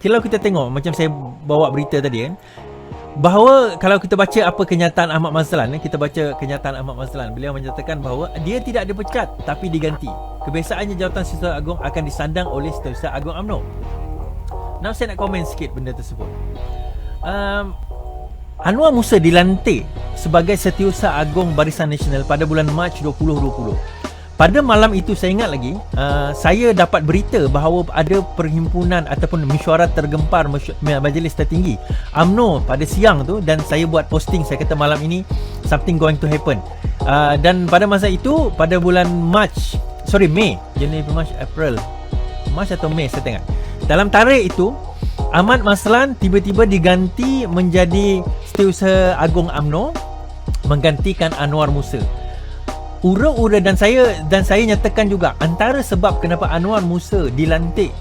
kalau kita tengok macam saya bawa berita tadi kan, bahawa kalau kita baca apa kenyataan Ahmad Mazlan, kita baca kenyataan Ahmad Mazlan, beliau menyatakan bahawa dia tidak dipecat tapi diganti. Kebiasaannya jawatan Setiausaha Agung akan disandang oleh Setiausaha Agung UMNO. Now saya nak komen sikit benda tersebut. Anwar Musa dilantik sebagai Setiausaha Agung Barisan Nasional pada bulan Mac 2020. Pada malam itu saya ingat lagi, saya dapat berita bahawa ada perhimpunan ataupun mesyuarat tergempar Majlis Tertinggi UMNO pada siang tu, dan saya buat posting, saya kata malam ini something going to happen. Dan pada masa itu, pada bulan Mei, Januari, Mac, April, Mac atau Mei saya tengok. Dalam tarikh itu, Ahmad Mazlan tiba-tiba diganti menjadi Setiausaha Agung UMNO menggantikan Anwar Musa. Ura-ura dan saya nyatakan juga antara sebab kenapa Anwar Musa dilantik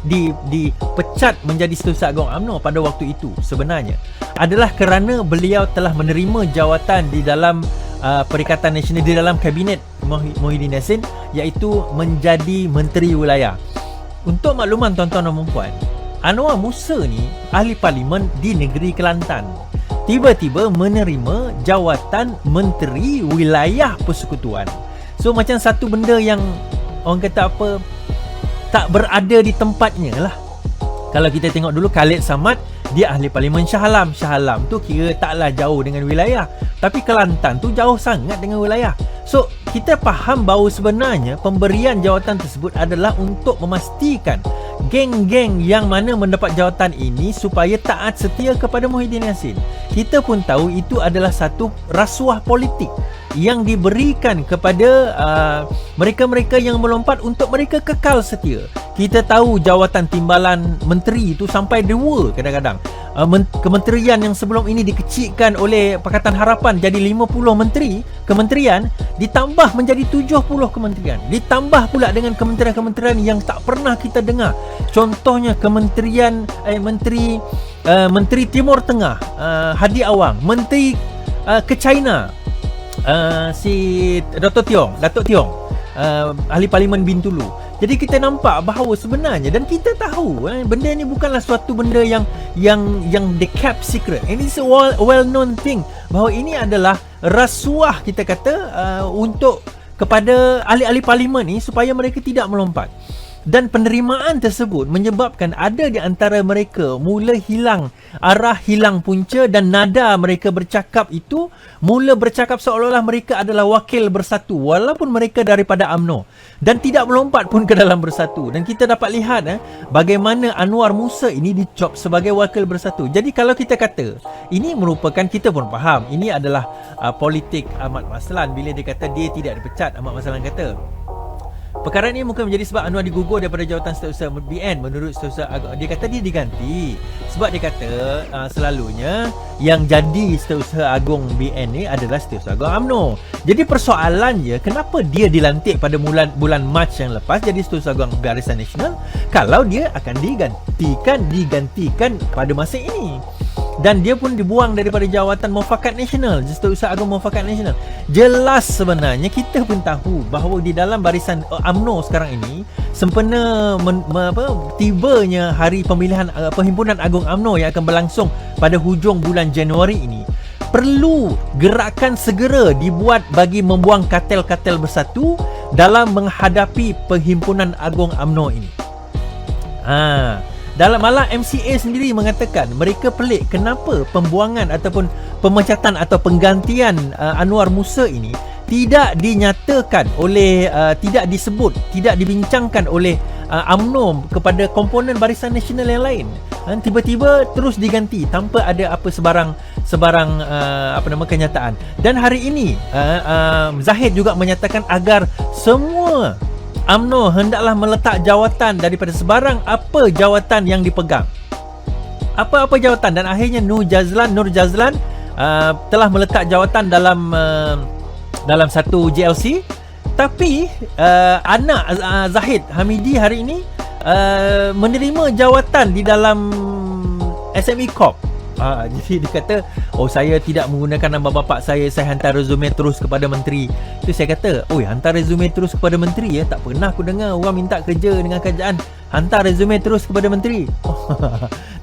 dipecat menjadi Setiausaha Agung UMNO pada waktu itu sebenarnya adalah kerana beliau telah menerima jawatan di dalam Perikatan Nasional, di dalam kabinet Muhyiddin Yassin, iaitu menjadi Menteri Wilayah. Untuk makluman tuan-tuan dan puan, Anwar Musa ni ahli parlimen di negeri Kelantan, tiba-tiba menerima jawatan Menteri Wilayah Persekutuan. So macam satu benda yang orang kata apa, tak berada di tempatnya lah. Kalau kita tengok dulu Khalid Samad, dia ahli parlimen Shah Alam. Shah Alam tu kira taklah jauh dengan wilayah, tapi Kelantan tu jauh sangat dengan wilayah. So kita faham bahawa sebenarnya pemberian jawatan tersebut adalah untuk memastikan geng-geng yang mana mendapat jawatan ini supaya taat setia kepada Muhyiddin Yassin. Kita pun tahu itu adalah satu rasuah politik yang diberikan kepada mereka-mereka yang melompat untuk mereka kekal setia. Kita tahu jawatan timbalan menteri itu sampai 2 kadang-kadang. Kementerian yang sebelum ini dikecilkan oleh Pakatan Harapan jadi 50 kementerian, ditambah menjadi 70 kementerian. Ditambah pula dengan kementerian-kementerian yang tak pernah kita dengar. Contohnya Menteri Timur Tengah, Hadi Awang, Menteri ke China, si Datuk Tiong, ahli parlimen Bintulu. Jadi kita nampak bahawa sebenarnya, dan kita tahu benda ni bukanlah suatu benda yang they kept secret. And it's a well known thing bahawa ini adalah rasuah, kita kata, untuk kepada ahli-ahli parlimen ni supaya mereka tidak melompat. Dan penerimaan tersebut menyebabkan ada di antara mereka mula hilang arah, hilang punca, dan nada mereka bercakap itu mula bercakap seolah-olah mereka adalah wakil Bersatu walaupun mereka daripada UMNO, dan tidak melompat pun ke dalam Bersatu. Dan kita dapat lihat bagaimana Anwar Musa ini dicop sebagai wakil Bersatu. Jadi kalau kita kata ini merupakan, kita pun faham ini adalah politik Ahmad Mazlan bila dia kata dia tidak dipecat. Ahmad Mazlan kata perkara ini mungkin menjadi sebab Anwar digugur daripada jawatan Setiausaha BN. Menurut Setiausaha Agung, dia kata dia diganti sebab dia kata selalunya yang jadi Setiausaha Agung BN ni adalah Setiausaha Agung UMNO. Jadi persoalannya, kenapa dia dilantik pada bulan Mac yang lepas jadi Setiausaha Agung Barisan Nasional kalau dia akan digantikan pada masa ini? Dan dia pun dibuang daripada jawatan Muafakat Nasional, Setiausaha Agung Muafakat Nasional. Jelas sebenarnya kita pun tahu bahawa di dalam barisan UMNO sekarang ini, sempena tibanya hari pemilihan Perhimpunan Agung UMNO yang akan berlangsung pada hujung bulan Januari ini, perlu gerakan segera dibuat bagi membuang kartel-kartel Bersatu dalam menghadapi Perhimpunan Agung UMNO ini. Dalam malah MCA sendiri mengatakan mereka pelik kenapa pembuangan ataupun pemecatan atau penggantian Anwar Musa ini tidak dinyatakan oleh, tidak disebut, tidak dibincangkan oleh UMNO kepada komponen Barisan Nasional yang lain. Tiba-tiba terus diganti tanpa ada apa sebarang kenyataan. Dan hari ini Zahid juga menyatakan agar semua UMNO hendaklah meletak jawatan daripada sebarang apa jawatan yang dipegang. Apa-apa jawatan, dan akhirnya Nur Jazlan telah meletak jawatan dalam satu JLC. Tapi anak Zahid Hamidi hari ini menerima jawatan di dalam SME Corp. Jadi dia kata, saya tidak menggunakan nama bapa saya hantar resume terus kepada menteri. Itu saya kata, hantar resume terus kepada menteri tak pernah aku dengar orang minta kerja dengan kerajaan hantar resume terus kepada menteri.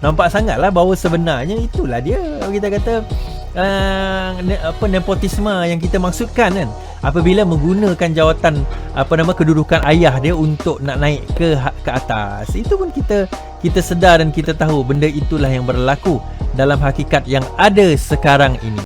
nampak sangatlah bahawa sebenarnya itulah dia, kita kata nepotisme yang kita maksudkan kan, apabila menggunakan jawatan kedudukan ayah dia untuk nak naik ke atas. Itu pun kita sedar dan kita tahu benda itulah yang berlaku dalam hakikat yang ada sekarang ini.